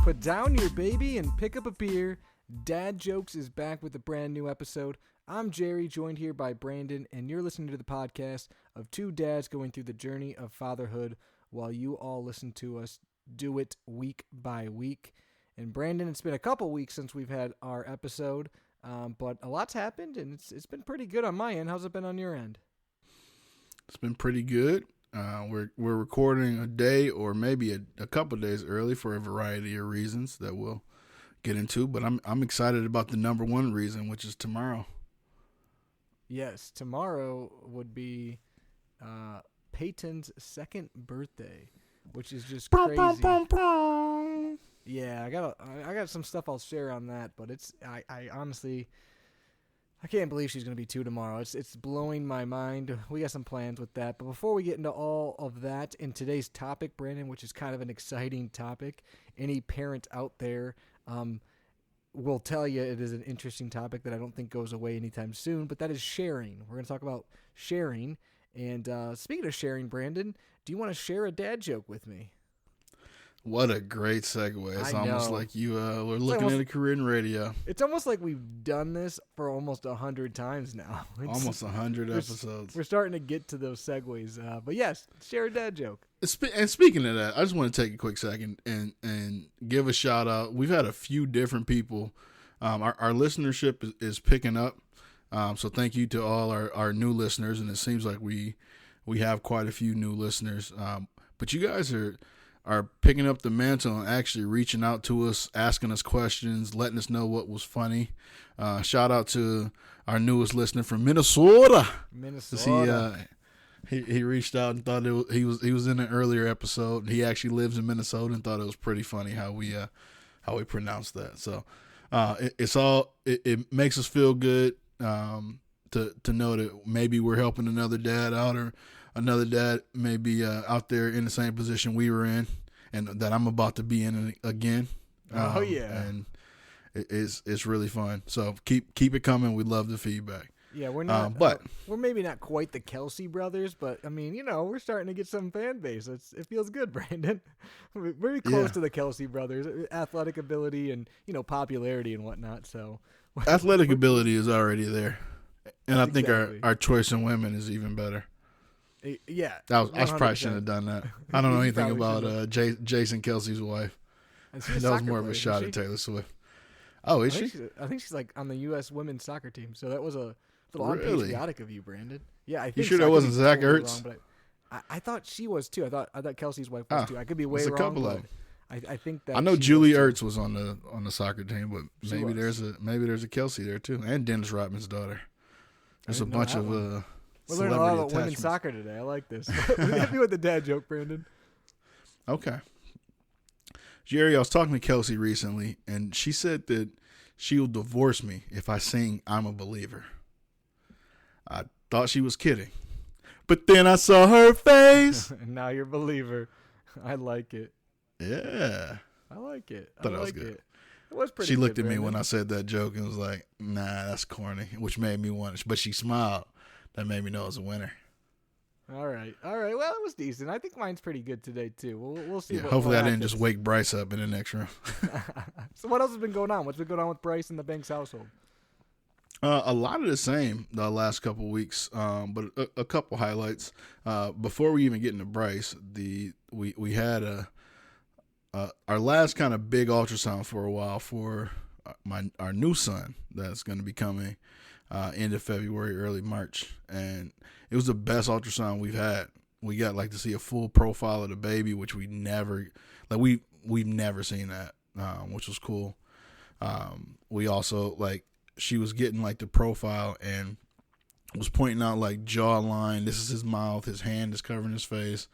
Put down your baby and pick up a beer. Dad Jokes is back with a brand new episode. I'm Jerry, joined here by Brandon, and you're listening to the podcast of two dads going through the journey of fatherhood while you all listen to us do it week by week. And Brandon, it's been a couple weeks since we've had our episode, but a lot's happened, and it's been pretty good on my end. How's it been on your end? It's been pretty good. We're recording a day or maybe a couple days early for a variety of reasons that we'll get into. But I'm excited about the number one reason, which is tomorrow. Yes, tomorrow would be Peyton's second birthday, which is just crazy. Yeah, I got some stuff I'll share on that, but I honestly, I can't believe she's going to be 2 tomorrow. It's blowing my mind. We got some plans with that. But before we get into all of that, in today's topic, Brandon, which is kind of an exciting topic, any parent out there will tell you it is an interesting topic that I don't think goes away anytime soon, but that is sharing. We're going to talk about sharing. And speaking of sharing, Brandon, do you want to share a dad joke with me? What a great segue. It's almost like you were looking at a career in radio. It's almost like we've done this for almost 100 times now. Almost 100 episodes. We're starting to get to those segues. But yes, share a dad joke. And speaking of that, I just want to take a quick second and give a shout out. We've had a few different people. Our listenership is picking up. So thank you to all our new listeners. And it seems like we have quite a few new listeners. But you guys are picking up the mantle and actually reaching out to us, asking us questions, letting us know what was funny. Shout out to our newest listener from Minnesota. He reached out and thought he was in an earlier episode. He actually lives in Minnesota and thought it was pretty funny how we pronounced that. So it makes us feel good to know that maybe we're helping another dad out, or another dad may be out there in the same position we were in, and that I'm about to be in again. Oh yeah, and it's really fun. So keep it coming. We love the feedback. Yeah, we're not, but we're maybe not quite the Kelsey brothers, but I mean, we're starting to get some fan base. It feels good, Brandon. We're very close to the Kelsey brothers, athletic ability and popularity and whatnot. So athletic ability is already there, and I think our choice in women is even better. Yeah, I probably shouldn't have done that. I don't know anything about Jason Kelsey's wife. That was more of a shot at Taylor Swift. Oh, is she? I think she's like on the U.S. women's soccer team. So that was a little unpatriotic of you, Brandon. Yeah, I think. You sure that wasn't Zach Ertz? Wrong, but I thought she was too. I thought Kelsey's wife was too. I could be way wrong. A couple of. I think that I know Julie Ertz was on the soccer team, but maybe there's a Kelsey there too, and Dennis Rodman's daughter. There's a bunch of we're learning a lot about women's soccer today. I like this. Hit me with the dad joke, Brandon. Okay. Jerry, I was talking to Kelsey recently, and she said that she'll divorce me if I sing I'm a Believer. I thought she was kidding. But then I saw her face. And now you're a believer. I like it. Yeah. I like it. Thought it was good. It was pretty She good, looked at Brandon. me when I said that joke and was like, nah, that's corny, which made me want it. But she smiled. That made me know it was a winner. All right. Well, it was decent. I think mine's pretty good today, too. We'll see. Yeah, hopefully I didn't just wake Bryce up in the next room. So what else has been going on? What's been going on with Bryce and the Banks household? A lot of the same the last couple of weeks, but a couple highlights. Before we even get into Bryce, we had our last kind of big ultrasound for a while for our new son that's going to be coming end of February, early March, and it was the best ultrasound we've had. We got to see a full profile of the baby, which we've never seen that, which was cool. We also she was getting the profile and was pointing out jawline. This is his mouth. His hand is covering his face.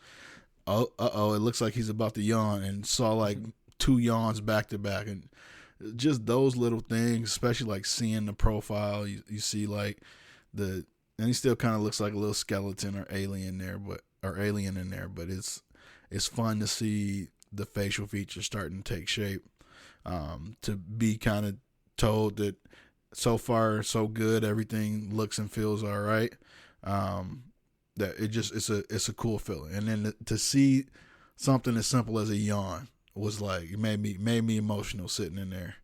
Oh, it looks like he's about to yawn, and saw 2 yawns back to back, and just those little things, especially seeing the profile. You see and he still kind of looks like a little skeleton or alien in there, but it's fun to see the facial features starting to take shape. To be kind of told that so far so good, everything looks and feels all right. That it's a cool feeling, and then to see something as simple as a yawn was like, it made me emotional sitting in there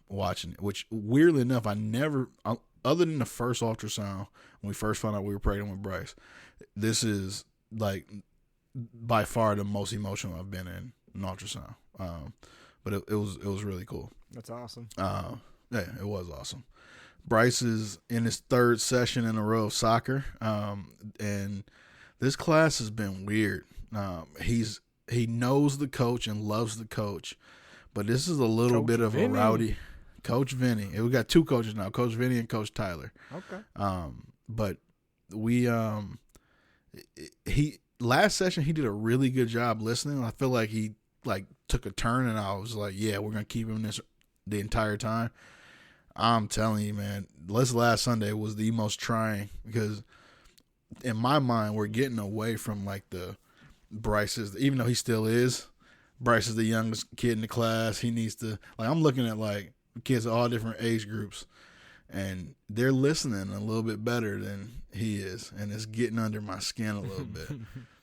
watching it. Which weirdly enough, other than the first ultrasound when we first found out we were pregnant with Bryce, this is like by far the most emotional I've been in an ultrasound. But it was really cool. That's awesome. Yeah, it was awesome. Bryce is in his third session in a row of soccer, and this class has been weird. He knows the coach and loves the coach, but this is a little bit of a rowdy Coach Vinny. We got two coaches now, Coach Vinny and Coach Tyler. Okay. But he last session he did a really good job listening. I feel like he took a turn, and I was like, yeah, we're gonna keep him this the entire time. I'm telling you, man, this last Sunday was the most trying because in my mind we're getting away from like the Bryce's, even though he still is. Bryce is the youngest kid in the class. He needs to I'm looking at like kids of all different age groups, and they're listening a little bit better than he is, and it's getting under my skin a little bit.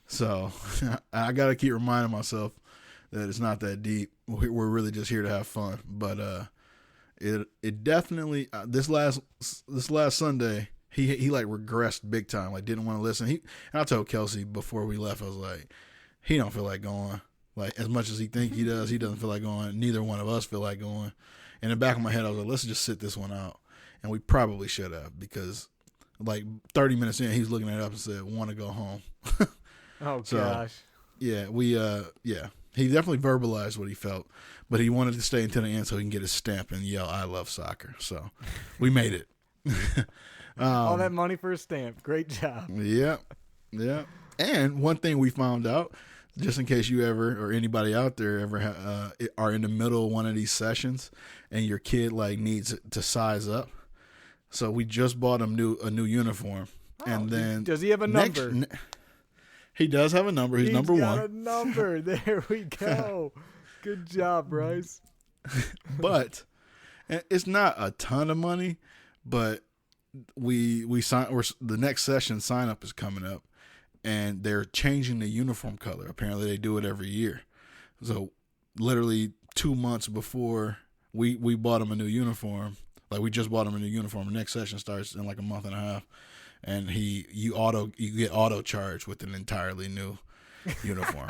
So I got to keep reminding myself that it's not that deep. We're really just here to have fun. But it definitely this last Sunday he like regressed big time. Like didn't want to listen. And I told Kelsey before we left, I was like, he don't feel like going. Like as much as he think he does, he doesn't feel like going. Neither one of us feel like going. In the back of my head, I was like, let's just sit this one out. And we probably should have, because like 30 minutes in, he's looking at it up and said, want to go home. Oh, gosh. Yeah, he definitely verbalized what he felt, but he wanted to stay until the end so he can get his stamp and yell, I love soccer. So we made it. All that money for a stamp. Great job. Yeah. And one thing we found out, just in case you ever, or anybody out there ever are in the middle of one of these sessions and your kid like needs to size up. So we just bought him a new uniform. Oh, and then does he have a number? He does have a number. He's number one. Got a number. There we go. Good job, Bryce. But it's not a ton of money, but we the next session sign up is coming up, and they're changing the uniform color. Apparently they do it every year. So literally 2 months before we bought him a new uniform, like we just bought him a new uniform. The next session starts in like a month and a half, and you get auto charged with an entirely new uniform.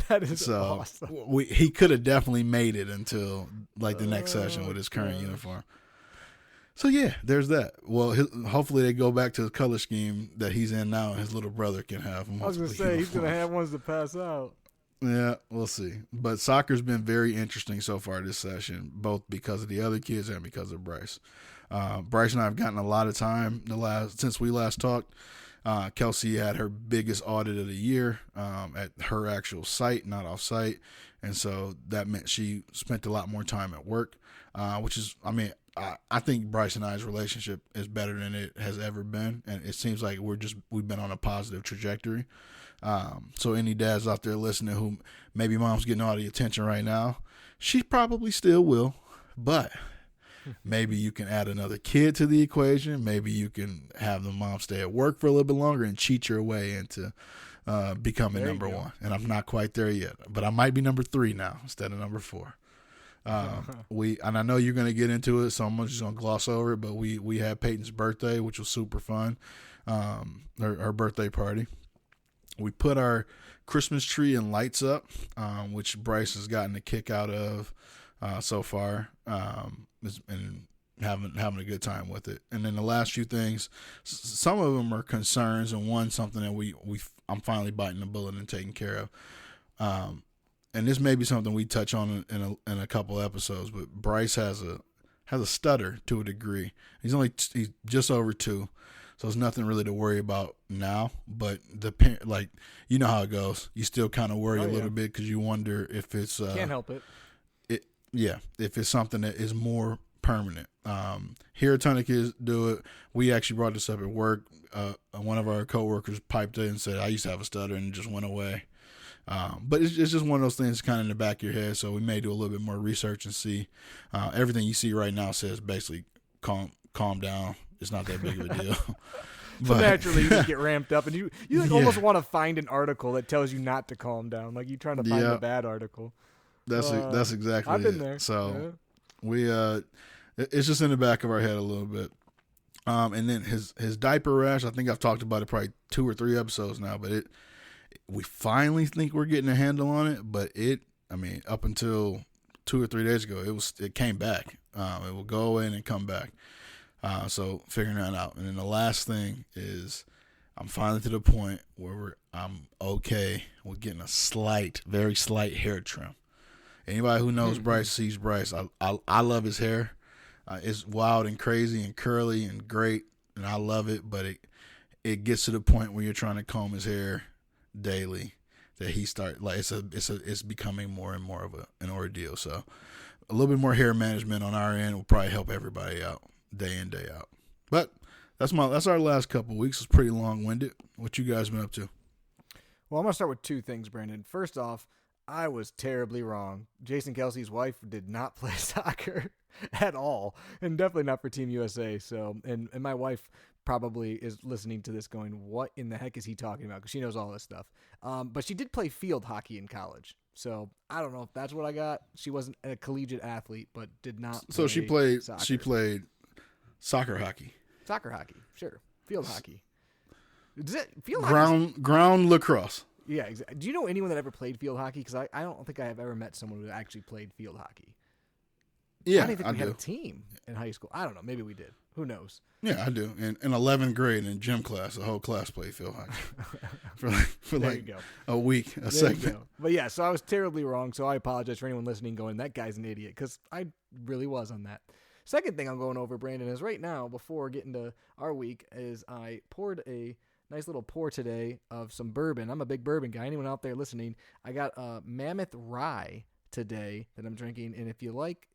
That is awesome. He could have definitely made it until like the next session with his current uniform. So yeah, there's that. Well, hopefully they go back to the color scheme that he's in now, and his little brother can have. I was gonna say he's gonna have ones to pass out. Yeah, we'll see. But soccer's been very interesting so far this session, both because of the other kids and because of Bryce. Bryce and I have gotten a lot of time since we last talked. Kelsey had her biggest audit of the year at her actual site, not off site, and so that meant she spent a lot more time at work, which is, I think Bryce and I's relationship is better than it has ever been, and it seems like we've been on a positive trajectory. So any dads out there listening who maybe mom's getting all the attention right now, she probably still will, but maybe you can add another kid to the equation. Maybe you can have the mom stay at work for a little bit longer and cheat your way into becoming number one. And I'm not quite there yet, but I might be number 3 now instead of number 4. And I know you're going to get into it, so I'm just going to gloss over it, but we had Peyton's birthday, which was super fun. Her birthday party. We put our Christmas tree and lights up, which Bryce has gotten a kick out of so far, and having a good time with it. And then the last few things, some of them are concerns, and one something that I'm finally biting the bullet and taking care of. And this may be something we touch on in a couple episodes, but Bryce has a stutter to a degree. He's just over 2. So it's nothing really to worry about now, but you know how it goes. You still kind of worry a little bit because you wonder if it's can't help it. If it's something that is more permanent. Hear a ton of kids do it. We actually brought this up at work. One of our coworkers piped in and said, "I used to have a stutter and it just went away." But it's just one of those things kind of in the back of your head. So we may do a little bit more research and see. Everything you see right now says basically calm down. It's not that big of a deal. So But naturally, you just get ramped up, and you like Yeah. almost want to find an article that tells you not to calm down. Like you're trying to find a Yep. bad article. That's exactly I've been it. there. So we it's just in the back of our head a little bit. And then his diaper rash, I think I've talked about it probably 2 or 3 episodes now, but we finally think we're getting a handle on it, but up until 2 or 3 days ago, it came back. It will go away and then come back. So figuring that out. And then the last thing is I'm finally to the point where I'm okay with getting a very slight hair trim. Anybody who knows Bryce sees Bryce. I love his hair. It's wild and crazy and curly and great, and I love it. But it gets to the point where you're trying to comb his hair daily that it's becoming more and more of an ordeal. So a little bit more hair management on our end will probably help everybody out day in, day out. But that's our last couple of weeks. It's pretty long-winded. What you guys been up to? Well, I'm going to start with 2 things, Brandon. First off, I was terribly wrong. Jason Kelsey's wife did not play soccer at all, and definitely not for Team USA. So, and my wife probably is listening to this going, what in the heck is he talking about? Because she knows all this stuff. But she did play field hockey in college. So I don't know if that's what I got. She wasn't a collegiate athlete, but did not So play she played soccer. soccer hockey. Soccer hockey, sure. Field hockey. Is it field hockey? Ground lacrosse. Yeah, exactly. Do you know anyone that ever played field hockey? Because I don't think I have ever met someone who actually played field hockey. Yeah, I don't think we had do. a team in high school. I don't know. Maybe we did. Who knows? Yeah, I do. In 11th grade in gym class, the whole class played field hockey for There like you go. a week, There you segment. go. But yeah, so I was terribly wrong. So I apologize for anyone listening going, that guy's an idiot, because I really was on that. Second thing I'm going over, Brandon, is right now, before getting to our week, is I poured a nice little pour today of some bourbon. I'm a big bourbon guy. Anyone out there listening, I got a Mammoth Rye today that I'm drinking. And if you like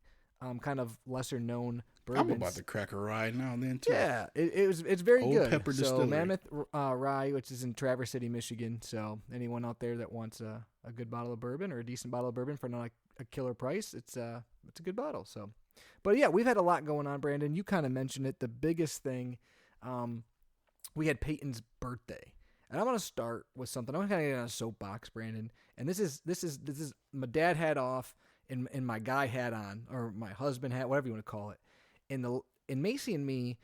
kind of lesser known bourbons, I'm about to crack a rye now and then too. yeah, it's very Old good. Pepper So Distillery. Mammoth Rye, which is in Traverse City, Michigan. So anyone out there that wants a good bottle of bourbon or a decent bottle of bourbon for not a killer price, it's a good bottle. So, but yeah, we've had a lot going on, Brandon. You kind of mentioned it. The biggest thing, we had Peyton's birthday, and I want to start with something. I'm going to kind of get on a soapbox, Brandon. And this is my dad hat off and my guy hat on, or my husband hat, whatever you want to call it. In Macy and me,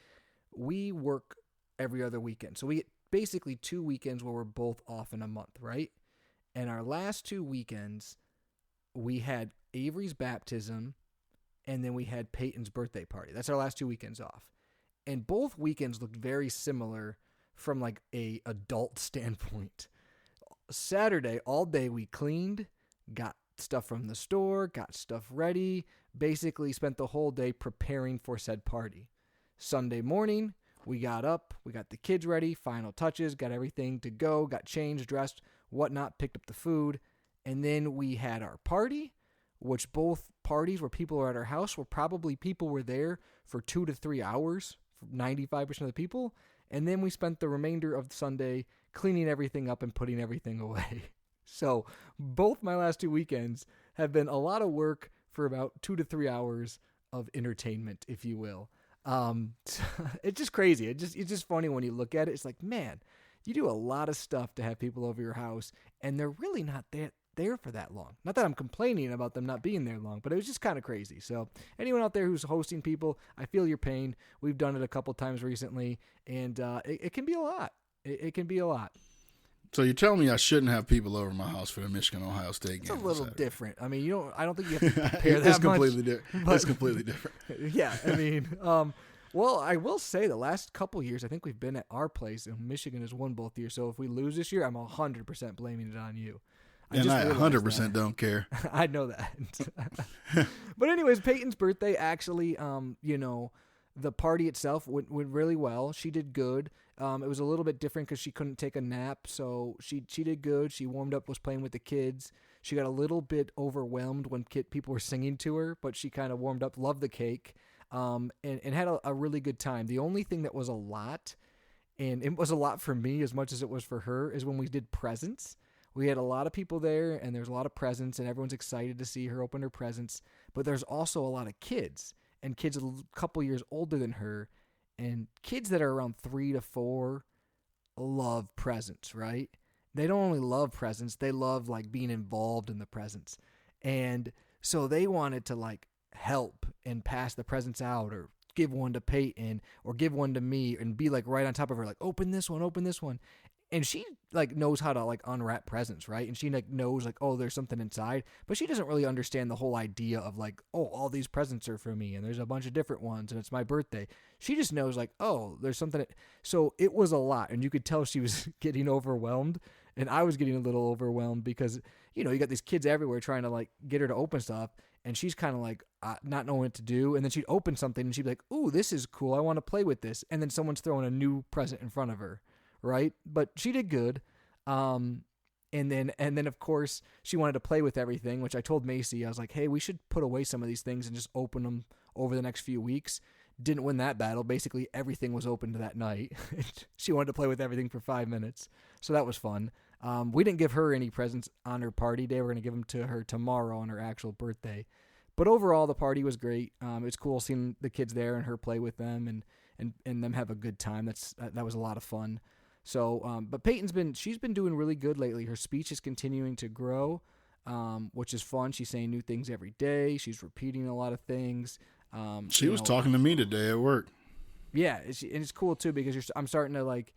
we work every other weekend. So we get basically 2 weekends where we're both off in a month, right? And our last 2 weekends, we had Avery's baptism, and then we had Peyton's birthday party. That's our last 2 weekends off. And both weekends looked very similar from like a adult standpoint. Saturday, all day we cleaned, got stuff from the store, got stuff ready, basically spent the whole day preparing for said party. Sunday morning, we got up, we got the kids ready, final touches, got everything to go, got changed, dressed, whatnot, picked up the food, and then we had our party, which both parties where people were at our house were probably people were there for 2 to 3 hours, 95% of the people, and then we spent the remainder of Sunday cleaning everything up and putting everything away. So both my last 2 weekends have been a lot of work for about 2 to 3 hours of entertainment, if you will. It's just crazy. It's just funny when you look at it. It's like, man, you do a lot of stuff to have people over your house, and they're really not there for that long. Not that I'm complaining about them not being there long, but it was just kind of crazy. So anyone out there who's hosting people, I feel your pain. We've done it a couple times recently, and it can be a lot. It can be a lot. So you're telling me I shouldn't have people over my house for the Michigan-Ohio State game? It's a little Saturday. different. I mean, I don't think you have to prepare that It's much. completely different. It's completely different. Yeah, I mean, well, I will say the last couple years, I think we've been at our place, and Michigan has won both years. So if we lose this year, I'm 100% blaming it on you. And I realized 100% that. don't care. I know that. But anyways, Peyton's birthday actually, the party itself went really well. She did good. It was a little bit different because she couldn't take a nap, so she did good. She warmed up, was playing with the kids. She got a little bit overwhelmed when people were singing to her, but she kind of warmed up, loved the cake, and had a really good time. The only thing that was a lot, and it was a lot for me as much as it was for her, is when we did presents. We had a lot of people there, and there's a lot of presents, and everyone's excited to see her open her presents. But there's also a lot of kids, and kids a couple years older than her, and kids that are around 3 to 4 love presents, right? They don't only love presents, they love like being involved in the presents. And so they wanted to like help and pass the presents out or give one to Peyton or give one to me and be like right on top of her, like open this one. And she like knows how to like unwrap presents, right? And she like knows like, oh, there's something inside, but she doesn't really understand the whole idea of like, oh, all these presents are for me and there's a bunch of different ones and it's my birthday. She just knows like, oh, there's something. So it was a lot, and you could tell she was getting overwhelmed, and I was getting a little overwhelmed because you got these kids everywhere trying to like get her to open stuff, and she's kind of like not knowing what to do, and then she'd open something and she'd be like, ooh, this is cool, I want to play with this, and then someone's throwing a new present in front of her. Right, but she did good, and then of course she wanted to play with everything, which I told Macy. I was like, hey, we should put away some of these things and just open them over the next few weeks. Didn't win that battle. Basically, everything was opened that night. She wanted to play with everything for 5 minutes, so that was fun. We didn't give her any presents on her party day. We're going to give them to her tomorrow on her actual birthday. But overall, the party was great. It's cool seeing the kids there and her play with them and them have a good time. That was a lot of fun. So, but she's been doing really good lately. Her speech is continuing to grow, which is fun. She's saying new things every day. She's repeating a lot of things. She was talking to me today at work. Yeah, and it's cool too because I'm starting to like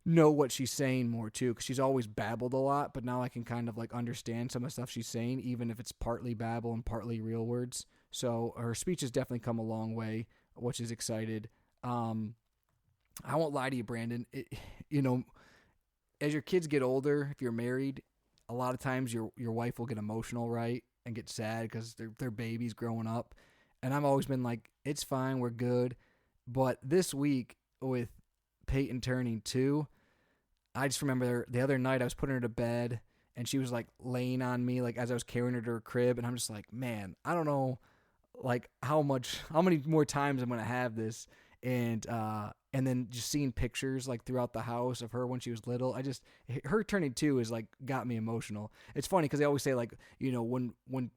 know what she's saying more too, because she's always babbled a lot, but now I can kind of like understand some of the stuff she's saying, even if it's partly babble and partly real words. So her speech has definitely come a long way, which is excited. I won't lie to you, Brandon. As your kids get older, if you're married, a lot of times your wife will get emotional, right, and get sad because they're babies growing up. And I've always been like, it's fine, we're good. But this week with Peyton turning 2, I just remember the other night I was putting her to bed and she was like laying on me like as I was carrying her to her crib, and I'm just like, man, I don't know like how many more times I'm gonna have this. And then just seeing pictures like throughout the house of her when she was little, her turning 2 is like got me emotional. It's funny because they always say like, when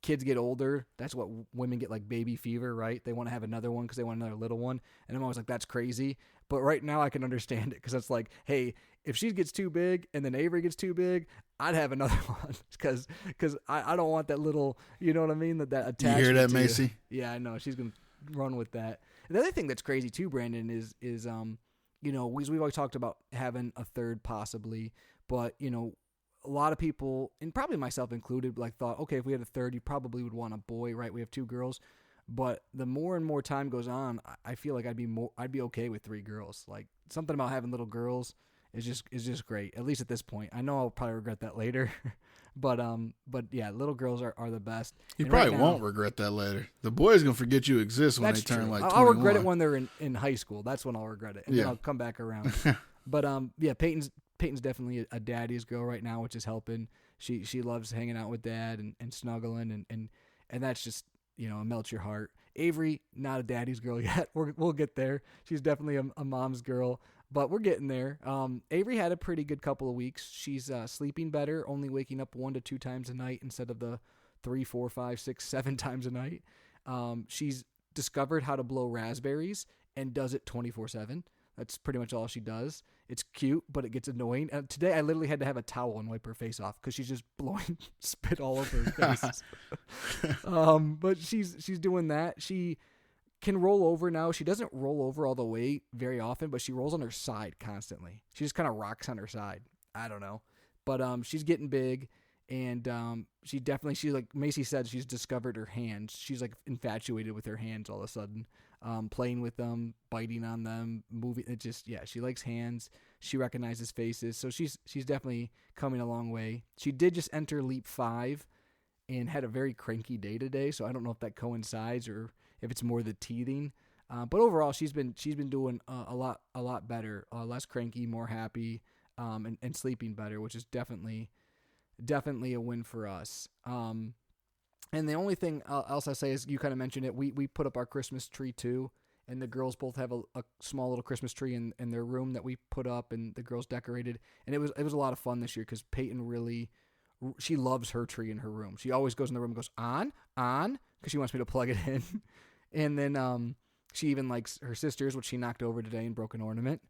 kids get older, that's what women get, like baby fever, right? They want to have another one because they want another little one. And I'm always like, that's crazy. But right now I can understand it because it's like, hey, if she gets too big and then Avery gets too big, I'd have another one because I don't want that little, you know what I mean? That attachment. You hear that, Macy? Yeah, I know. She's going to run with that. The other thing that's crazy too, Brandon, is we've always talked about having a third possibly, but a lot of people, and probably myself included, like thought, okay, if we had a third, you probably would want a boy, right? We have 2 girls, but the more and more time goes on, I feel like I'd be okay with 3 girls. Like something about having little girls is just great. At least at this point. I know I'll probably regret that later. But yeah, little girls are the best. You and probably right now, won't regret that later. The boys gonna forget you exist when they turn true. like 21. I'll regret it when they're in high school. That's when I'll regret it, and then Yeah. I'll come back around. But yeah, Peyton's definitely a daddy's girl right now, which is helping. She loves hanging out with dad and snuggling and that's just it melts your heart. Avery, not a daddy's girl yet. We'll get there. She's definitely a mom's girl. But we're getting there. Avery had a pretty good couple of weeks. She's sleeping better, only waking up 1 to 2 times a night instead of the 3, 4, 5, 6, 7 times a night. She's discovered how to blow raspberries and does it 24/7. That's pretty much all she does. It's cute, but it gets annoying. Today I literally had to have a towel and wipe her face off because she's just blowing spit all over her face. But she's doing that. She can roll over now. She doesn't roll over all the way very often, but she rolls on her side constantly. She just kind of rocks on her side. I don't know. But she's getting big, and she like Macy said, she's discovered her hands. She's like infatuated with her hands all of a sudden, playing with them, biting on them, moving. She likes hands. She recognizes faces. So she's definitely coming a long way. She did just enter Leap 5 and had a very cranky day today, so I don't know if that coincides or if it's more the teething. But overall, she's been doing a lot better, less cranky, more happy, and sleeping better, which is definitely a win for us. And the only thing else I say is, you kind of mentioned it, we put up our Christmas tree too, and the girls both have a small little Christmas tree in their room that we put up, and the girls decorated, and it was a lot of fun this year because Peyton she loves her tree in her room. She always goes in the room and goes on because she wants me to plug it in. And then she even likes her sisters, which she knocked over today and broke an ornament.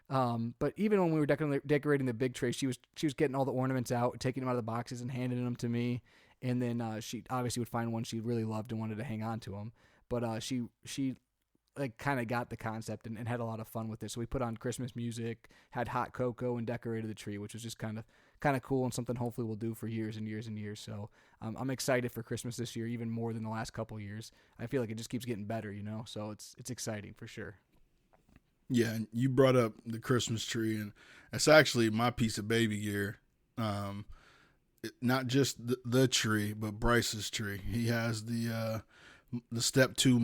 But even when we were decorating the big tree, she was getting all the ornaments out, taking them out of the boxes and handing them to me. And then she obviously would find one she really loved and wanted to hang on to them. But she like kind of got the concept and had a lot of fun with it. So we put on Christmas music, had hot cocoa, and decorated the tree, which was just kind of cool and something hopefully we'll do for years and years and years. So I'm excited for Christmas this year, even more than the last couple years. I feel like it just keeps getting better, So it's exciting for sure. Yeah, and you brought up the Christmas tree, and that's actually my piece of baby gear. Not just the tree, but Bryce's tree. He has the step 2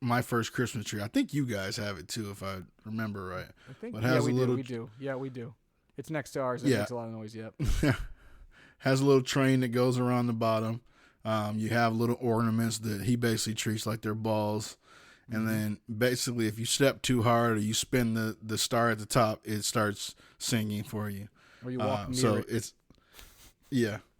my first Christmas tree. I think you guys have it too, if I remember right. I think but has we do. Yeah, we do. It's next to ours. It makes a lot of noise. Yep. Has a little train that goes around the bottom. You have little ornaments that he basically treats like they're balls. And then basically if you step too hard or you spin the star at the top, it starts singing for you. Or you walk near so it. it's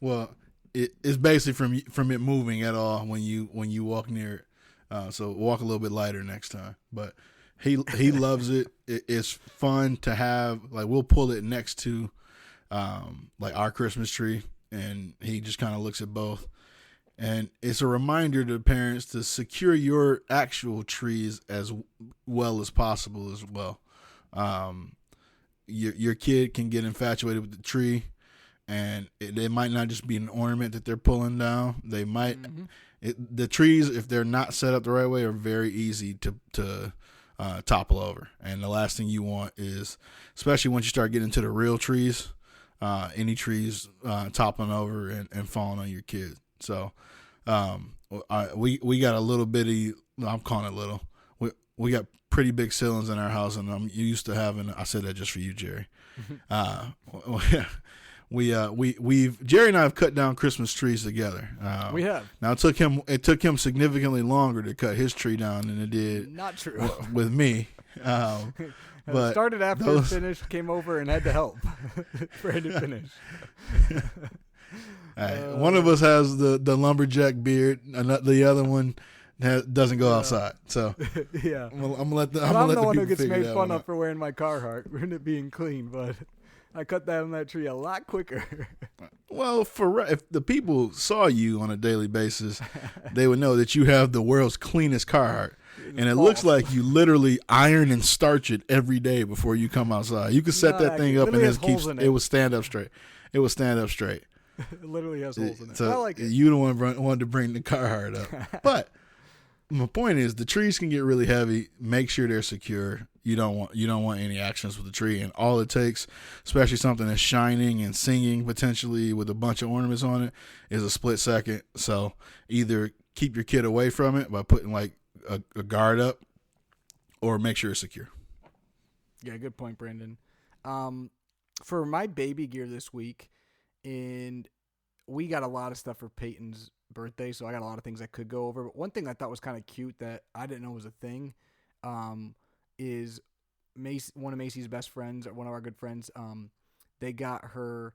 well, it's basically from it moving at all when you walk near it. So walk a little bit lighter next time. But he loves it. It's fun to have. Like we'll pull it next to like our Christmas tree, and he just kind of looks at both. And it's a reminder to parents to secure your actual trees as well as possible as well. Your kid can get infatuated with the tree, and it might not just be an ornament that they're pulling down. They might the trees, if they're not set up the right way, are very easy to topple over. And the last thing you want is, especially once you start getting into the real trees, any trees toppling over and falling on your kid. So we got a little bitty, I'm calling it little, we got pretty big ceilings in our house, and I'm used to having, I said that just for you, Jerry. We've Jerry and I have cut down Christmas trees together. We have. Now it took him significally longer to cut his tree down than it did not true with me. But started after it finished, came over and had to help for it to finish. One of us has the lumberjack beard, and the other one doesn't go outside. So yeah, I'm gonna let the one who gets figure made that fun one of for wearing my Carhartt and it being clean, but I cut down that tree a lot quicker. Well, if the people saw you on a daily basis, they would know that you have the world's cleanest Carhartt. And it looks like you literally iron and starch it every day before you come outside. You could set that thing up and it would stand up straight. It would stand up straight. It literally has holes in it. So I like it. You don't want to bring the Carhartt up. But my point is, the trees can get really heavy. Make sure they're secure. You don't want any accidents with the tree. And all it takes, especially something that's shining and singing potentially with a bunch of ornaments on it, is a split second. So either keep your kid away from it by putting like a guard up, or make sure it's secure. Yeah, good point, Brandon. For my baby gear this week, and we got a lot of stuff for Peyton's birthday, so I got a lot of things I could go over. But one thing I thought was kind of cute that I didn't know was a thing, is one of Macy's best friends, or one of our good friends, they got her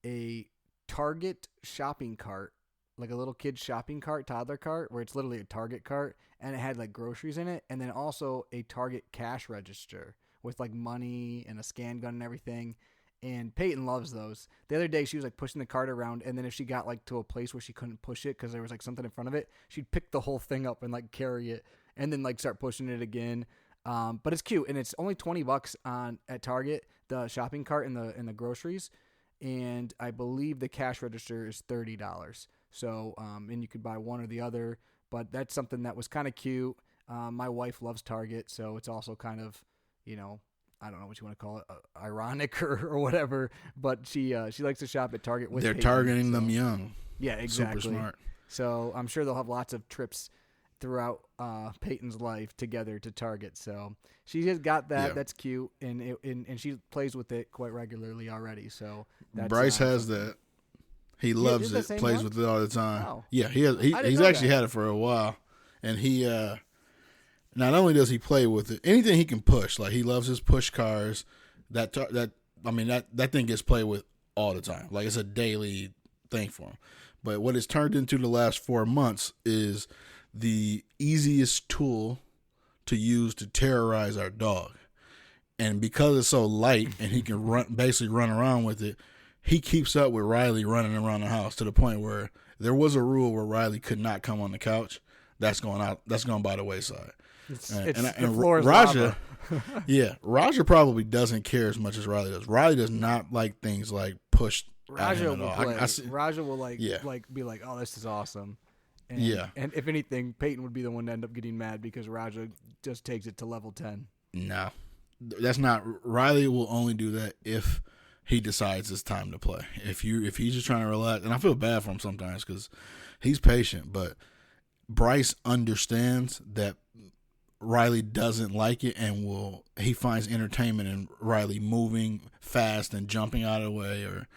a Target shopping cart, like a little kid's shopping cart, toddler cart, where it's literally a Target cart, and it had like groceries in it, and then also a Target cash register with like money and a scan gun and everything. And Peyton loves those. The other day she was like pushing the cart around, and then if she got like to a place where she couldn't push it because there was like something in front of it, she'd pick the whole thing up and like carry it, and then like start pushing it again. But it's cute, and it's only $20 at Target, the shopping cart and the groceries, and I believe the cash register is $30. So and you could buy one or the other, but that's something that was kind of cute. My wife loves Target, so it's also kind of, I don't know what you want to call it, ironic or whatever, but she likes to shop at Target with They're Peyton, targeting them young. Yeah, exactly. Super smart. So I'm sure they'll have lots of trips throughout Peyton's life together to Target. So she has got that. Yeah. That's cute, and she plays with it quite regularly already. So Bryce has that. He loves it. Plays one? with it all the time. Wow. Yeah, he's actually had it for a while, and he. Not only does he play with it, anything he can push, like he loves his push cars. That thing gets played with all the time. Like it's a daily thing for him. But what it's turned into the last 4 months is the easiest tool to use to terrorize our dog. And because it's so light and he can basically run around with it, he keeps up with Riley running around the house to the point where there was a rule where Riley could not come on the couch. That's going out. That's going by the wayside. The floor is Raja, yeah, Raja probably doesn't care as much as Riley does. Riley does not like things like pushed at him at all. Raja will be like, oh, this is awesome. And, and if anything, Peyton would be the one to end up getting mad because Raja just takes it to level 10. No, that's not. Riley will only do that if he decides it's time to play. If he's just trying to relax, and I feel bad for him sometimes because he's patient, but Bryce understands that Riley doesn't like it, and he finds entertainment in Riley moving fast and jumping out of the way. Or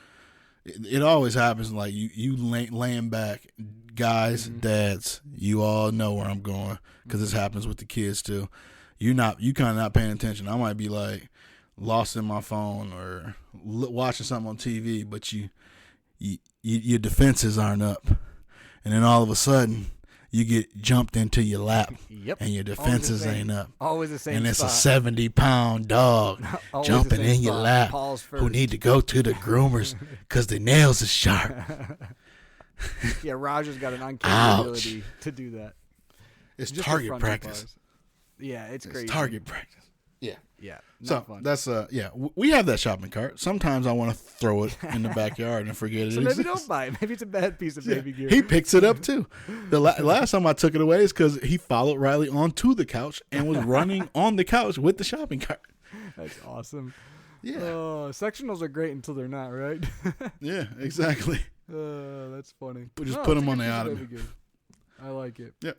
it always happens like you laying back, guys, dads. You all know where I'm going because this happens with the kids too. You kind of not paying attention. I might be like lost in my phone or watching something on TV, but your defenses aren't up, and then all of a sudden you get jumped into your lap, and your defenses ain't up. Always the same. And it's spot. a 70-pound dog jumping in your lap who need to go to the groomers because the nails are sharp. Yeah, Raja's got an uncanny ability to do that. It's just target practice. Yeah, it's crazy. Target practice. Yeah. Yeah. Fun. That's we have that shopping cart. Sometimes I want to throw it in the backyard and forget it. So maybe don't buy it. Maybe it's a bad piece of baby gear. He picks it up too. The last time I took it away is because he followed Riley onto the couch and was running on the couch with the shopping cart. That's awesome. Yeah. Sectionals are great until they're not, right? Yeah, exactly. That's funny. But just put them on the ottoman. I like it. Yep.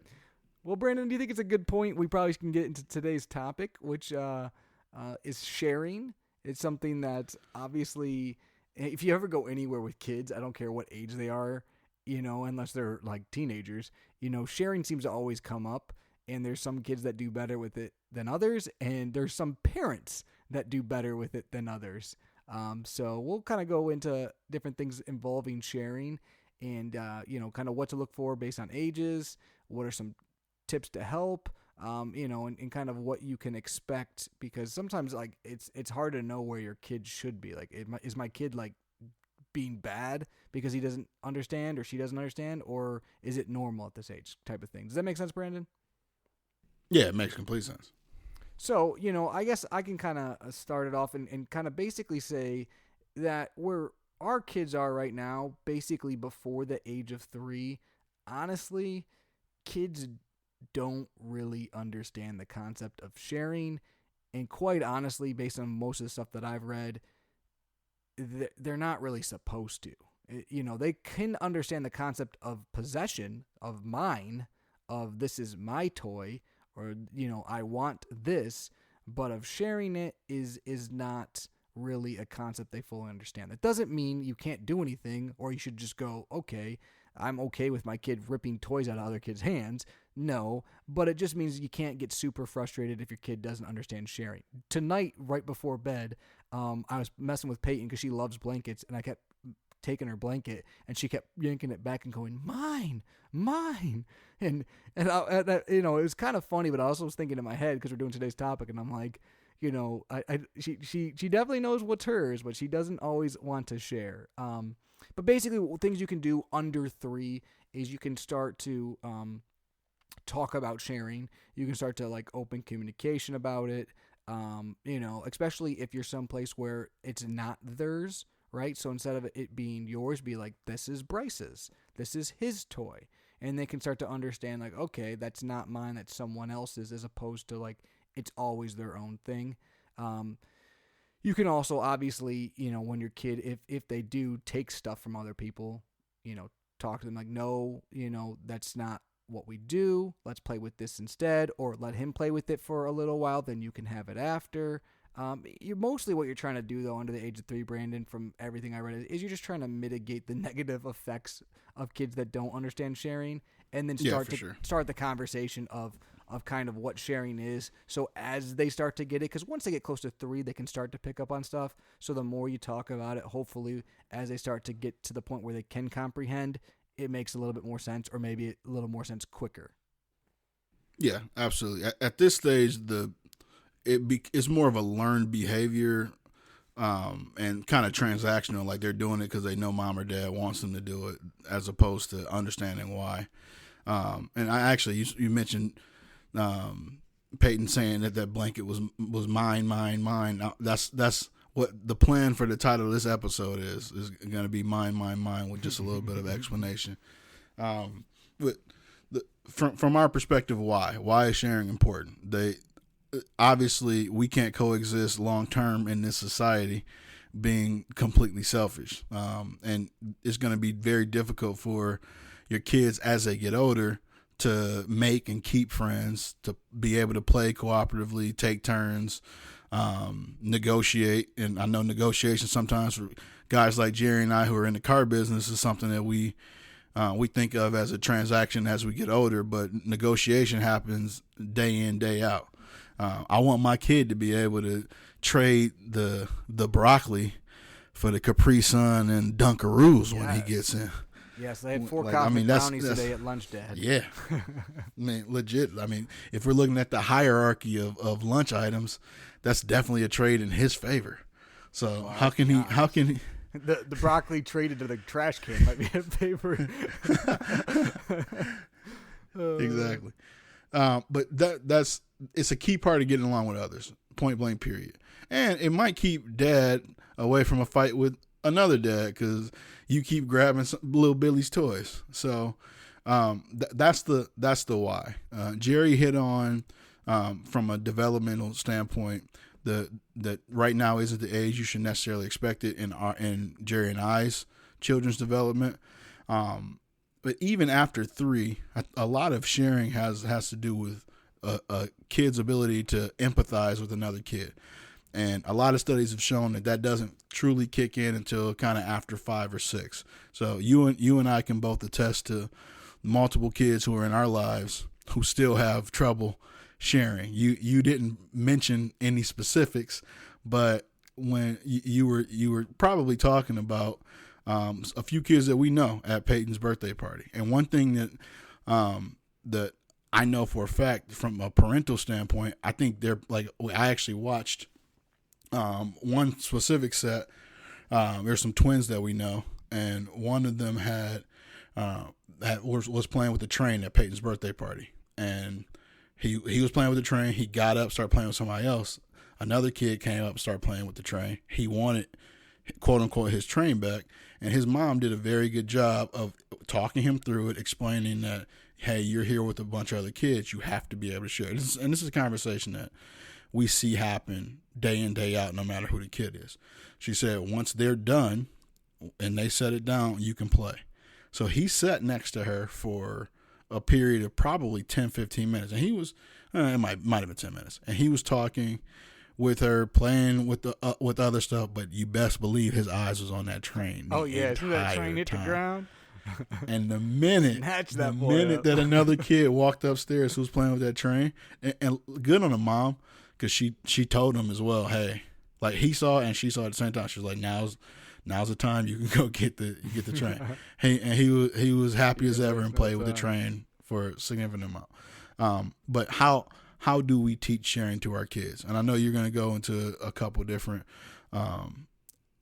Well, Brandon, do you think it's a good point? We probably can get into today's topic, which is sharing. It's something that obviously, if you ever go anywhere with kids, I don't care what age they are, unless they're like teenagers, sharing seems to always come up. And there's some kids that do better with it than others, and there's some parents that do better with it than others. So we'll kind of go into different things involving sharing and, kind of what to look for based on ages. What are some tips to help, and kind of what you can expect, because sometimes like it's hard to know where your kid should be. Like, is my kid like being bad because he doesn't understand or she doesn't understand, or is it normal at this age type of thing? Does that make sense, Brandon? Yeah, it makes complete sense. So, I guess I can kind of start it off and kind of basically say that where our kids are right now, basically before the age of 3, honestly, kids don't really understand the concept of sharing. And quite honestly, based on most of the stuff that I've read, they're not really supposed to. They can understand the concept of possession, of mine, of this is my toy, or, I want this, but of sharing it is not really a concept they fully understand. That doesn't mean you can't do anything, or you should just go, okay, I'm okay with my kid ripping toys out of other kids' hands. No, but it just means you can't get super frustrated if your kid doesn't understand sharing. Tonight, right before bed, I was messing with Peyton because she loves blankets, and I kept taking her blanket, and she kept yanking it back and going, mine, and it was kind of funny, but I also was thinking in my head because we're doing today's topic, and I'm like, she definitely knows what's hers, but she doesn't always want to share. But basically, things you can do under 3 is you can start to talk about sharing. You can start to like open communication about it. Especially if you're someplace where it's not theirs, right? So instead of it being yours, be like, this is Bryce's. This is his toy. And they can start to understand like, okay, that's not mine, that's someone else's, as opposed to like, it's always their own thing. You can also obviously, when your kid, if they do take stuff from other people, talk to them like, no, that's not what we do. Let's play with this instead, or let him play with it for a little while. Then you can have it after. You're mostly what you're trying to do though under the age of 3, Brandon, from everything I read, is you're just trying to mitigate the negative effects of kids that don't understand sharing, and then start the conversation of kind of what sharing is. So as they start to get it, because once they get close to 3, they can start to pick up on stuff. So the more you talk about it, hopefully as they start to get to the point where they can comprehend, it makes a little bit more sense, or maybe a little more sense quicker. Yeah, absolutely. At this stage, it's more of a learned behavior, and kind of transactional. Like they're doing it because they know mom or dad wants them to do it, as opposed to understanding why. And I actually, you mentioned Peyton saying that blanket was mine. Now, that's what the plan for the title of this episode is going to be mine, with just a little bit of explanation. But from our perspective, why is sharing important? Obviously we can't coexist long term in this society being completely selfish, and it's going to be very difficult for your kids as they get older to make and keep friends, to be able to play cooperatively, take turns, negotiate. And I know negotiation sometimes for guys like Jerry and I who are in the car business is something that we think of as a transaction as we get older, but negotiation happens day in, day out. I want my kid to be able to trade the broccoli for the Capri Sun and Dunkaroos when he gets in. Yes, they had 4 cosmic brownies today at lunch, Dad. Yeah. I mean, legit. I mean, if we're looking at the hierarchy of lunch items, that's definitely a trade in his favor. So how can he the broccoli traded to the trash can might be in favor. Exactly. But it's a key part of getting along with others, point blank period. And it might keep dad away from a fight with another dad because you keep grabbing little Billy's toys. So that's the why. Jerry hit on, from a developmental standpoint, that right now isn't the age you should necessarily expect it in Jerry and I's children's development. But even after 3, a lot of sharing has to do with a kid's ability to empathize with another kid. And a lot of studies have shown that doesn't truly kick in until kind of after 5 or 6. So you and I can both attest to multiple kids who are in our lives who still have trouble sharing. You didn't mention any specifics, but when you were probably talking about a few kids that we know at Peyton's birthday party. And one thing that I know for a fact from a parental standpoint, I think they're like, I actually watched one specific set. There's some twins that we know, and one of them was playing with the train at Peyton's birthday party, and he was playing with the train. He got up, started playing with somebody else. Another kid came up and started playing with the train. He wanted, quote unquote, his train back, and his mom did a very good job of talking him through it, explaining that, hey, you're here with a bunch of other kids. You have to be able to share. This is a conversation that we see happen day in, day out, no matter who the kid is. She said, once they're done and they set it down, you can play. So he sat next to her for a period of probably 10, 15 minutes. And he was, it might have been 10 minutes. And he was talking with her, playing with other stuff, but you best believe his eyes was on that train. Oh, yeah. As soon as that train hit the ground. And the minute that another kid walked upstairs who was playing with that train, and good on the mom, because she told him as well, hey, like he saw it and she saw it at the same time. She was like, now's the time you can go get the train. He was happy as ever and played with the train for a significant amount. But how do we teach sharing to our kids? And I know you're going to go into a couple different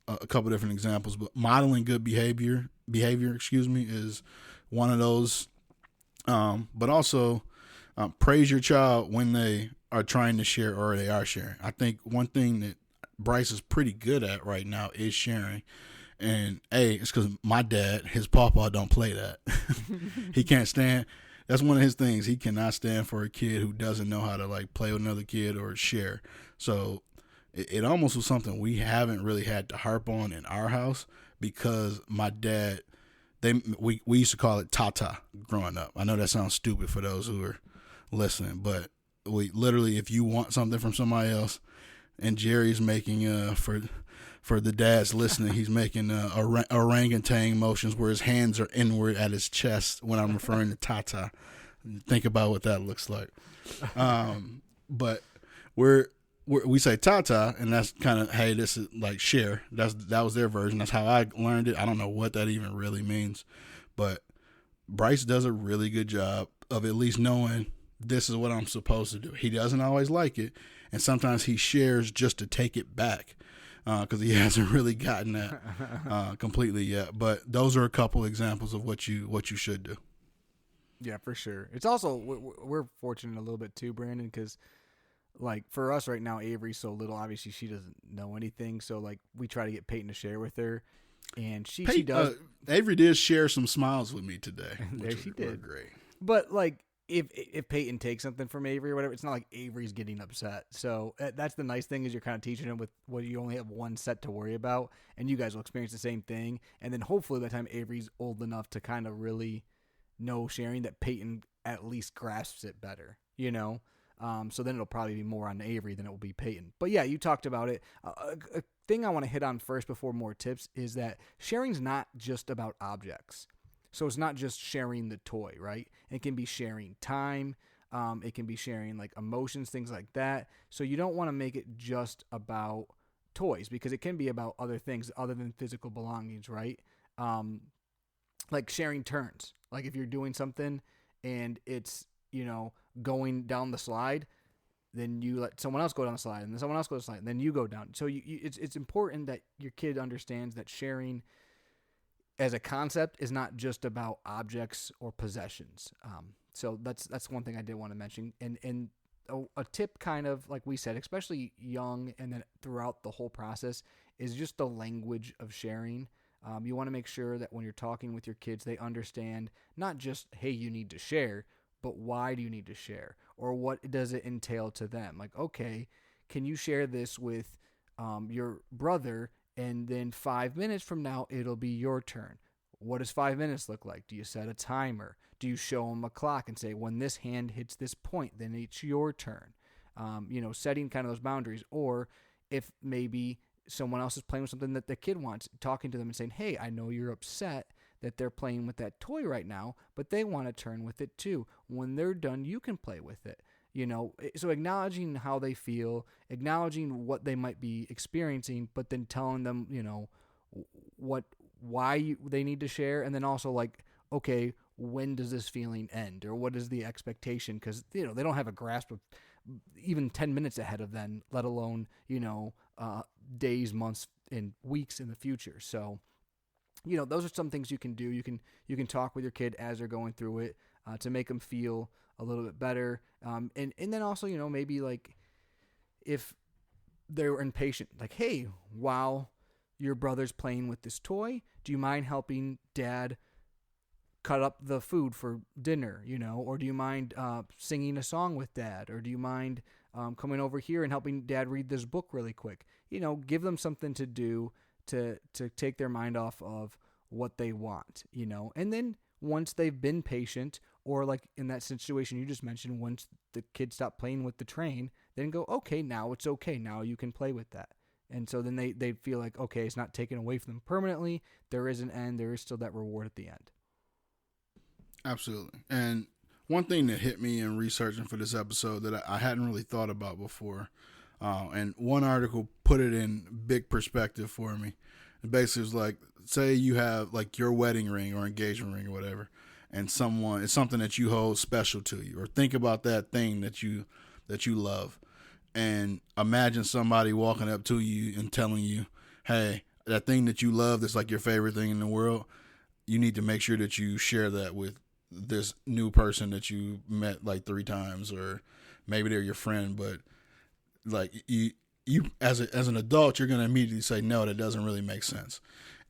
examples, but modeling good behavior, is one of those. But also praise your child when they are trying to share or they are sharing. I think one thing that Bryce is pretty good at right now is sharing. And it's because my dad, his pawpaw, don't play that. He can't stand. That's one of his things. He cannot stand for a kid who doesn't know how to like play with another kid or share. So it almost was something we haven't really had to harp on in our house because my dad, we used to call it Tata growing up. I know that sounds stupid for those who are listening, but we literally, if you want something from somebody else, and Jerry's making for the dads listening, he's making orangutan motions where his hands are inward at his chest when I'm referring to Tata. Think about what that looks like. But we say Tata, and that's kind of, hey, this is like share. That was their version. That's how I learned it. I don't know what that even really means, but Bryce does a really good job of at least knowing this is what I'm supposed to do. He doesn't always like it, and sometimes he shares just to take it back because he hasn't really gotten that completely yet. But those are a couple examples of what you should do. Yeah, for sure. It's also we're fortunate a little bit too, Brandon, because like for us right now, Avery's so little. Obviously, she doesn't know anything, so like we try to get Peyton to share with her, and she does. Avery did share some smiles with me today. There she did. Great. But like if Peyton takes something from Avery or whatever, it's not like Avery's getting upset. So that's the nice thing is you're kind of teaching him with what you only have one set to worry about, and you guys will experience the same thing. And then hopefully by the time Avery's old enough to kind of really know sharing, that Peyton at least grasps it better, you know? So then it'll probably be more on Avery than it will be Peyton. But yeah, you talked about it. A thing I want to hit on first before more tips is that sharing's not just about objects. So it's not just sharing the toy, right? It can be sharing time. It can be sharing like emotions, things like that. So you don't want to make it just about toys because it can be about other things other than physical belongings, right? Like sharing turns. Like if you're doing something and it's, going down the slide, then you let someone else go down the slide, and then someone else goes down the slide, and then you go down. So it's important that your kid understands that sharing as a concept is not just about objects or possessions. So that's one thing I did want to mention. And a tip, kind of like we said, especially young and then throughout the whole process, is just the language of sharing. You want to make sure that when you're talking with your kids, they understand not just, hey, you need to share, but why do you need to share? Or what does it entail to them? Like, okay, can you share this with your brother, and then 5 minutes from now, it'll be your turn. What does 5 minutes look like? Do you set a timer? Do you show them a clock and say, when this hand hits this point, then it's your turn? Setting kind of those boundaries. Or if maybe someone else is playing with something that the kid wants, talking to them and saying, hey, I know you're upset that they're playing with that toy right now, but they want to turn with it too. When they're done, you can play with it. So acknowledging how they feel, acknowledging what they might be experiencing, but then telling them, why they need to share, and then also like, okay, when does this feeling end, or what is the expectation? Because they don't have a grasp of even 10 minutes ahead of them, let alone days, months, and weeks in the future. So those are some things you can do. You can talk with your kid as they're going through it to make them feel a little bit better. And then also, maybe like if they're impatient, like, hey, while your brother's playing with this toy, do you mind helping Dad cut up the food for dinner, or do you mind singing a song with Dad, or do you mind coming over here and helping Dad read this book really quick? Give them something to do to take their mind off of what they want, and then once they've been patient, or like in that situation you just mentioned, once the kids stop playing with the train, then go, okay, now it's okay. Now you can play with that. And so then they feel like, okay, it's not taken away from them permanently. There is an end. There is still that reward at the end. Absolutely. And one thing that hit me in researching for this episode that I hadn't really thought about before, and one article put it in big perspective for me. It basically was like, say you have like your wedding ring or engagement ring or whatever, and it's something that you hold special to you, or think about that thing that you love, and imagine somebody walking up to you and telling you, hey, that thing that you love that's like your favorite thing in the world, you need to make sure that you share that with this new person that you met like 3 times, or maybe they're your friend, but like you as an adult, you're going to immediately say, no, that doesn't really make sense.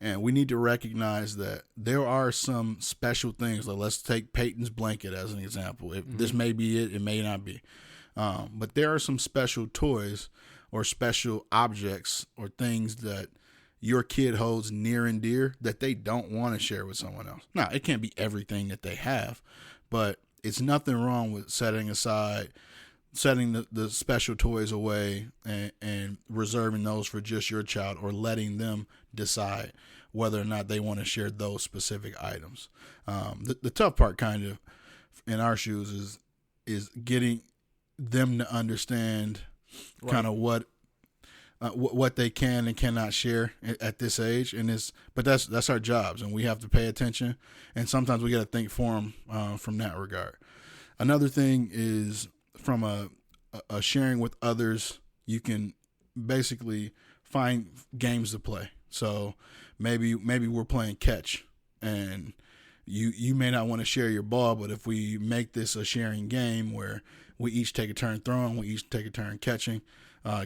And we need to recognize that there are some special things. Like, let's take Peyton's blanket as an example. This may be it may not be. But there are some special toys or special objects or things that your kid holds near and dear that they don't want to share with someone else. Now, it can't be everything that they have, but it's nothing wrong with setting the special toys away and reserving those for just your child, or letting them decide whether or not they want to share those specific items. The tough part kind of in our shoes is getting them to understand kind of what they can and cannot share at this age, but that's our jobs, and we have to pay attention, and sometimes we got to think for them from that regard. Another thing is from a sharing with others, you can basically find games to play. So maybe we're playing catch, and you may not want to share your ball, but if we make this a sharing game where we each take a turn throwing, we each take a turn catching,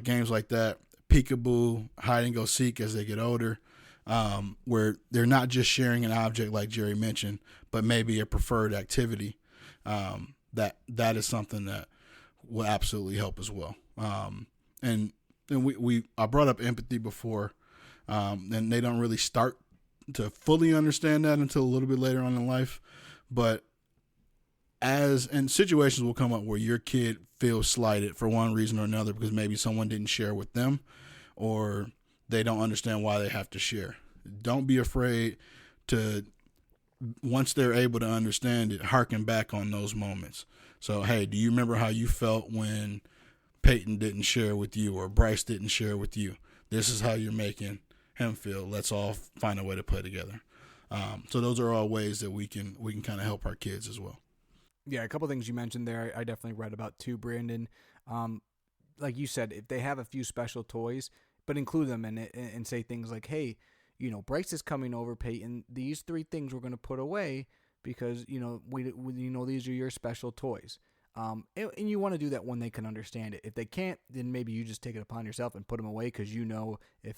games like that, peekaboo, hide and go seek as they get older, where they're not just sharing an object like Jerry mentioned, but maybe a preferred activity. That is something that will absolutely help as well. And I brought up empathy before, and they don't really start to fully understand that until a little bit later on in life. But and situations will come up where your kid feels slighted for one reason or another because maybe someone didn't share with them, or they don't understand why they have to share. Don't be afraid to, once they're able to understand it, harken back on those moments. So, hey, do you remember how you felt when Peyton didn't share with you or Bryce didn't share with you? This is how you're making him feel. Let's all find a way to play together. So those are all ways that we can kind of help our kids as well. Yeah, a couple things you mentioned there, I definitely read about too, Brandon. Like you said, if they have a few special toys, but include them in it and say things like, hey, Bryce is coming over, Peyton. These 3 things we're going to put away because, we these are your special toys. And you want to do that when they can understand it. If they can't, then maybe you just take it upon yourself and put them away because if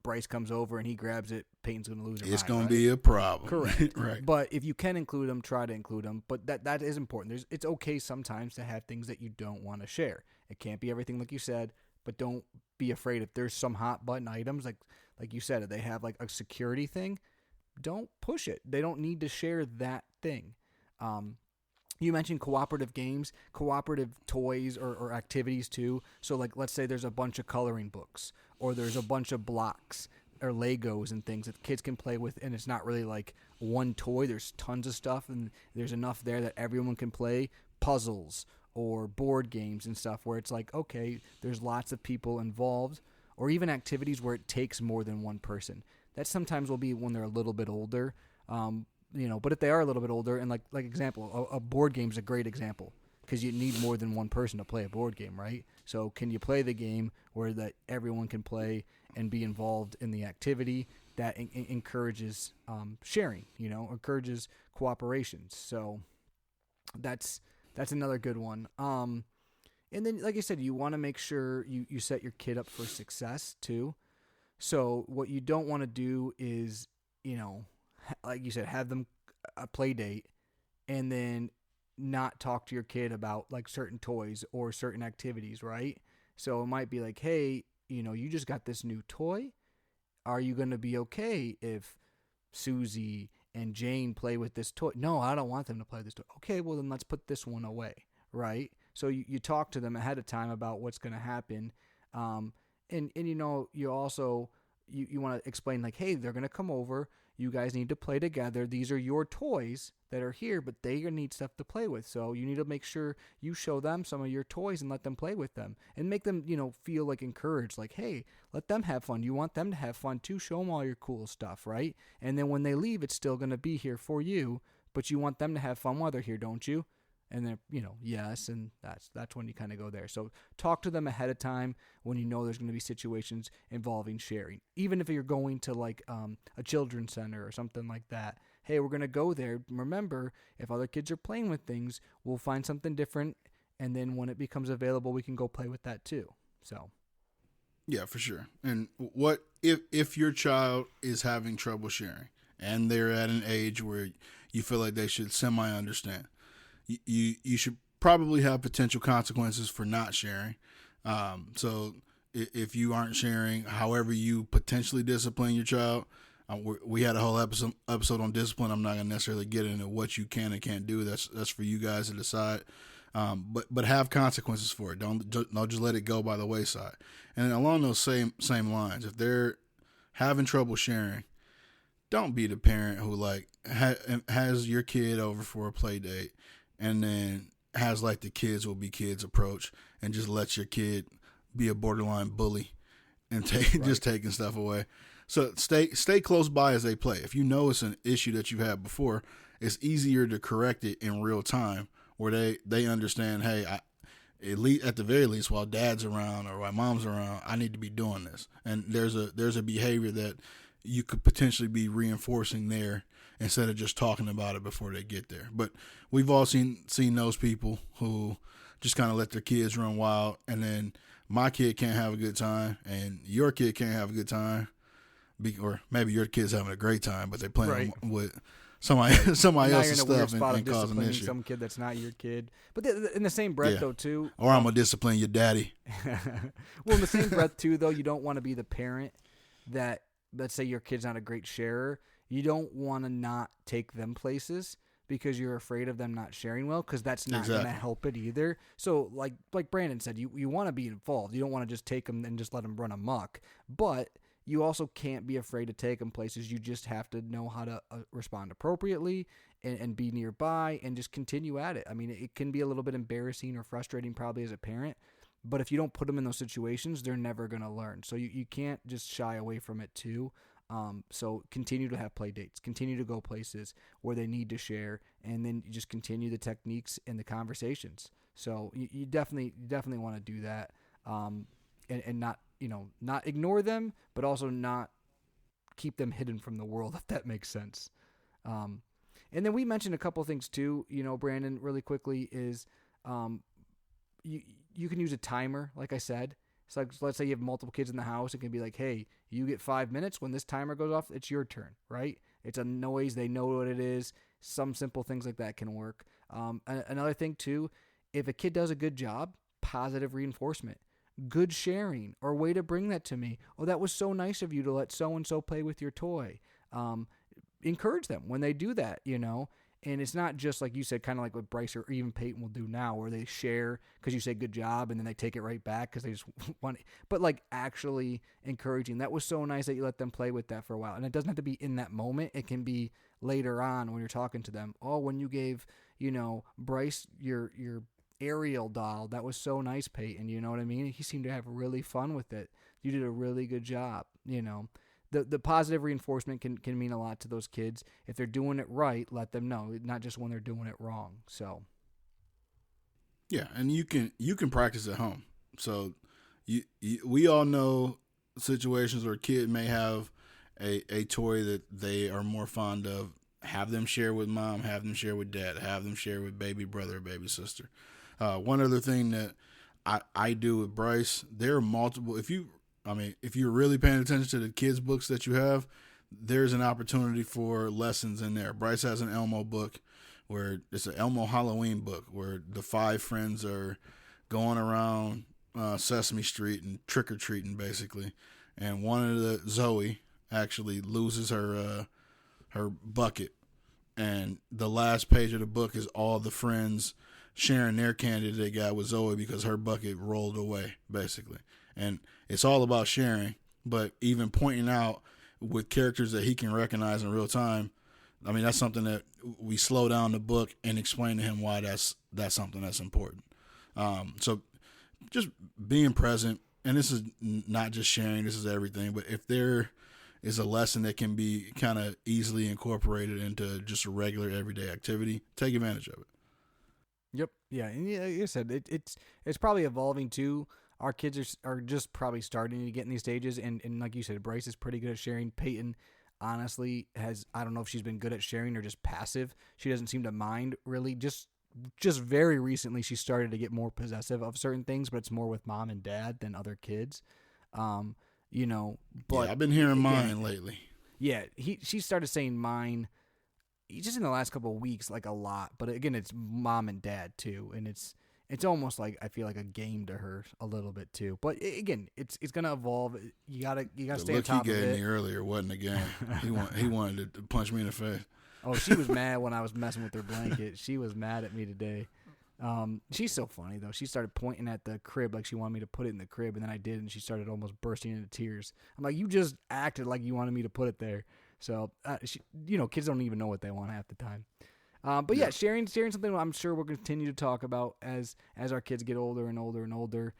Bryce comes over and he grabs it, Peyton's going to lose her mind. It's going to be a problem. Correct. Right. But if you can include them, try to include them. But that is important. It's okay sometimes to have things that you don't want to share. It can't be everything like you said, but don't be afraid if there's some hot button items like you said, if they have like a security thing, don't push it. They don't need to share that thing. You mentioned cooperative games, cooperative toys or activities too. So like let's say there's a bunch of coloring books or there's a bunch of blocks or Legos and things that kids can play with, and it's not really like one toy. There's tons of stuff and there's enough there that everyone can play. Puzzles or board games and stuff where it's like, okay, there's lots of people involved, or even activities where it takes more than one person. That sometimes will be when they're a little bit older. But if they are a little bit older, and like example, a board game is a great example because you need more than one person to play a board game, right? So can you play the game where that everyone can play and be involved in the activity that encourages sharing, encourages cooperation. So that's another good one. And then, like I said, you want to make sure you set your kid up for success too. So what you don't want to do is, like you said, have them a play date and then not talk to your kid about like certain toys or certain activities, right? So it might be like, hey, you just got this new toy. Are you going to be okay if Susie and Jane play with this toy? No, I don't want them to play this toy. Okay, well then let's put this one away, right? So you talk to them ahead of time about what's going to happen. And you also, you want to explain like, hey, they're going to come over. You guys need to play together. These are your toys that are here, but they need stuff to play with. So you need to make sure you show them some of your toys and let them play with them and make them, feel like encouraged. Like, hey, let them have fun. You want them to have fun too. Show them all your cool stuff, right? And then when they leave, it's still going to be here for you, but you want them to have fun while they're here, don't you? And then, yes, and that's when you kind of go there. So talk to them ahead of time when you know there's going to be situations involving sharing. Even if you're going to like a children's center or something like that. Hey, we're going to go there. Remember, if other kids are playing with things, we'll find something different. And then when it becomes available, we can go play with that too. So. Yeah, for sure. And what if your child is having trouble sharing and they're at an age where you feel like they should semi-understand, you should probably have potential consequences for not sharing. So if you aren't sharing, however you potentially discipline your child, we had a whole episode on discipline. I'm not gonna necessarily get into what you can and can't do. That's for you guys to decide. But have consequences for it. Don't just let it go by the wayside. And along those same lines, if they're having trouble sharing, don't be the parent who like has your kid over for a play date and then has like the kids will be kids approach and just let your kid be a borderline bully and just taking stuff away. So stay close by as they play. If you know it's an issue that you've had before, it's easier to correct it in real time where they understand, hey, at the very least, while dad's around or while mom's around, I need to be doing this. And there's a behavior that you could potentially be reinforcing there instead of just talking about it before they get there. But we've all seen those people who just kind of let their kids run wild, and then my kid can't have a good time, and your kid can't have a good time, or maybe your kid's having a great time, but they're playing with somebody else's stuff and causing an issue. Some kid that's not your kid. But in the same breath, though, too. Or I'm gonna discipline your daddy. Well, in the same breath, too, though, you don't want to be the parent that, let's say your kid's not a great sharer. You don't want to not take them places because you're afraid of them not sharing well, because that's not going to help it either. So, like Brandon said, you want to be involved. You don't want to just take them and just let them run amok. But you also can't be afraid to take them places. You just have to know how to respond appropriately and be nearby and just continue at it. I mean, it can be a little bit embarrassing or frustrating probably as a parent, but if you don't put them in those situations, they're never going to learn. So you can't just shy away from it too. So continue to have play dates, continue to go places where they need to share, and then you just continue the techniques and the conversations. So you definitely want to do that, and not, not ignore them, but also not keep them hidden from the world, if that makes sense. And then we mentioned a couple things too, Brandon, really quickly is, you can use a timer, like I said. It's like, let's say you have multiple kids in the house. It can be like, hey, you get 5 minutes. When this timer goes off, it's your turn, right? It's a noise. They know what it is. Some simple things like that can work. Another thing, too, if a kid does a good job, positive reinforcement, good sharing, or way to bring that to me. Oh, that was so nice of you to let so-and-so play with your toy. Encourage them when they do that, And it's not just like you said, kind of like what Bryce or even Peyton will do now, where they share because you say good job and then they take it right back because they just want it. But like actually encouraging, that was so nice that you let them play with that for a while. And it doesn't have to be in that moment. It can be later on when you're talking to them. Oh, when you gave, Bryce your Ariel doll, that was so nice, Peyton. You know what I mean? He seemed to have really fun with it. You did a really good job, The positive reinforcement can mean a lot to those kids. If they're doing it right, let them know, not just when they're doing it wrong. So, yeah, and you can practice at home. So, we all know situations where a kid may have a toy that they are more fond of. Have them share with mom. Have them share with dad. Have them share with baby brother or baby sister. One other thing that I do with Bryce, there are multiple. If you're really paying attention to the kids' books that you have, there's an opportunity for lessons in there. Bryce has an Elmo book where it's an Elmo Halloween book where the 5 friends are going around Sesame Street and trick-or-treating, basically. And one of the, Zoe, actually loses her bucket. And the last page of the book is all the friends sharing their candy they got with Zoe because her bucket rolled away, basically. And it's all about sharing, but even pointing out with characters that he can recognize in real time, I mean, that's something that we slow down the book and explain to him why that's something that's important. So just being present, and this is not just sharing, this is everything, but if there is a lesson that can be kind of easily incorporated into just a regular everyday activity, take advantage of it. Yep. Yeah. And like I said, it's probably evolving too. Our kids are just probably starting to get in these stages. And like you said, Bryce is pretty good at sharing. Peyton, honestly, I don't know if she's been good at sharing or just passive. She doesn't seem to mind really. Just very recently, she started to get more possessive of certain things, but it's more with mom and dad than other kids. But yeah, I've been hearing mine lately. Yeah. She started saying mine just in the last couple of weeks, like a lot. But again, it's mom and dad too. And it's almost like I feel like a game to her a little bit too. But again, it's gonna evolve. You gotta stay on top of it. The look he gave me earlier wasn't a game. He wanted to punch me in the face. Oh, she was mad when I was messing with her blanket. She was mad at me today. She's so funny though. She started pointing at the crib like she wanted me to put it in the crib, and then I did, and she started almost bursting into tears. I'm like, you just acted like you wanted me to put it there. So, kids don't even know what they want half the time. But yeah, sharing something I'm sure we'll continue to talk about as our kids get older and older and older.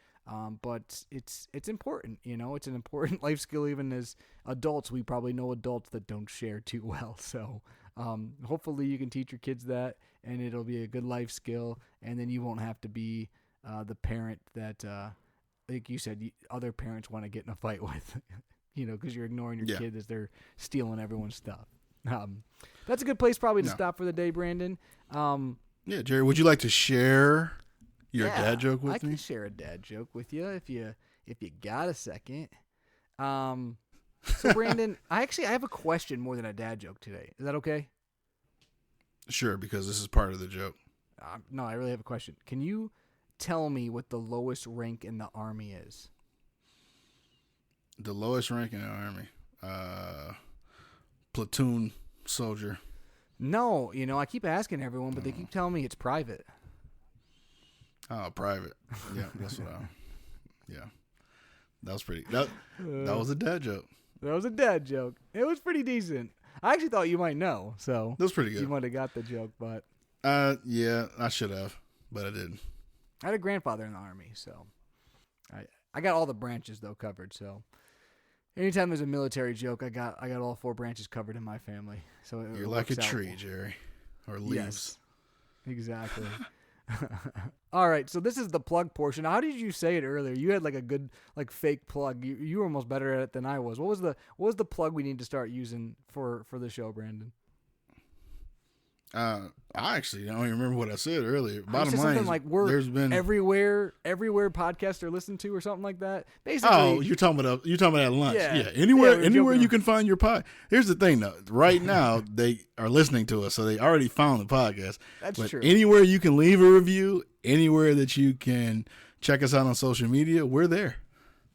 But it's important, it's an important life skill. Even as adults, we probably know adults that don't share too well. So hopefully you can teach your kids that, and it'll be a good life skill, and then you won't have to be the parent that, like you said, other parents want to get in a fight with, because you're ignoring your kid as they're stealing everyone's stuff. That's a good place probably to stop for the day, Brandon. Yeah, Jerry, would you like to share your dad joke with me? I can share a dad joke with you if you got a second. So Brandon, I have a question more than a dad joke today. Is that okay? Sure, because this is part of the joke. No, I really have a question. Can you tell me what the lowest rank in the Army is? The lowest rank in the Army? Platoon soldier. No, I keep asking everyone, but they keep telling me it's private. Oh, private. Yeah, that's what yeah. That was pretty. That was a dad joke. That was a dad joke. It was pretty decent. I actually thought you might know, so that was pretty good. You might have got the joke, but yeah, I should have, but I didn't. I had a grandfather in the Army, so I got all the branches though covered. So anytime there's a military joke, I got all 4 branches covered in my family. So you're like a tree, Jerry, or leaves. Yes, exactly. All right, so this is the plug portion. How did you say it earlier? You had like a good fake plug. You were almost better at it than I was. What was the plug we need to start using for the show, Brandon? I actually don't even remember what I said earlier. Bottom line is, like there's been everywhere podcasts are listened to or something like that. Basically, you're talking about at lunch. Yeah, anywhere you can find your pod. Here's the thing though. Right now they are listening to us, so they already found the podcast. That's true. Anywhere you can leave a review, anywhere that you can check us out on social media, we're there.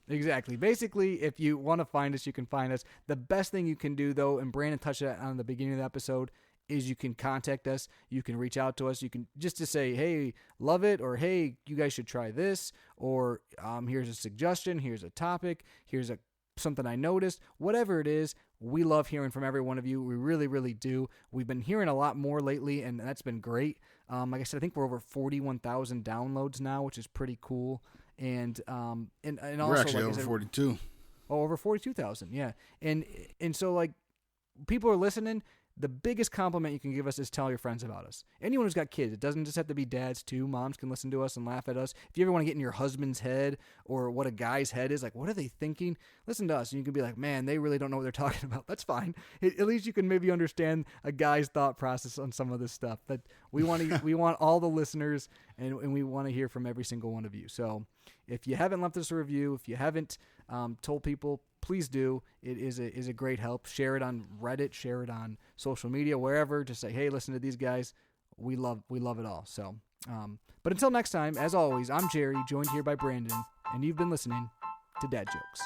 Exactly. Basically, if you want to find us, you can find us. The best thing you can do though, and Brandon touched that on the beginning of the episode, is you can contact us. You can reach out to us. You can just to say, hey, love it, or hey, you guys should try this, or here's a suggestion, here's a topic, here's something I noticed. Whatever it is, we love hearing from every one of you. We really, really do. We've been hearing a lot more lately, and that's been great. Like I said, I think we're over 41,000 downloads now, which is pretty cool. And also, we're actually over 42. Oh, over 42,000, yeah. And so like people are listening. The biggest compliment you can give us is tell your friends about us. Anyone who's got kids, it doesn't just have to be dads too. Moms can listen to us and laugh at us. If you ever want to get in your husband's head or what a guy's head is, like what are they thinking? Listen to us and you can be like, man, they really don't know what they're talking about. That's fine. At least you can maybe understand a guy's thought process on some of this stuff. But we want all the listeners and we want to hear from every single one of you. So if you haven't left us a review, if you haven't told people, please do. It is a great help. Share it on Reddit, share it on social media, wherever. Just say, hey, listen to these guys. We love it all. So, but until next time, as always, I'm Jerry, joined here by Brandon, and you've been listening to Dad Jokes.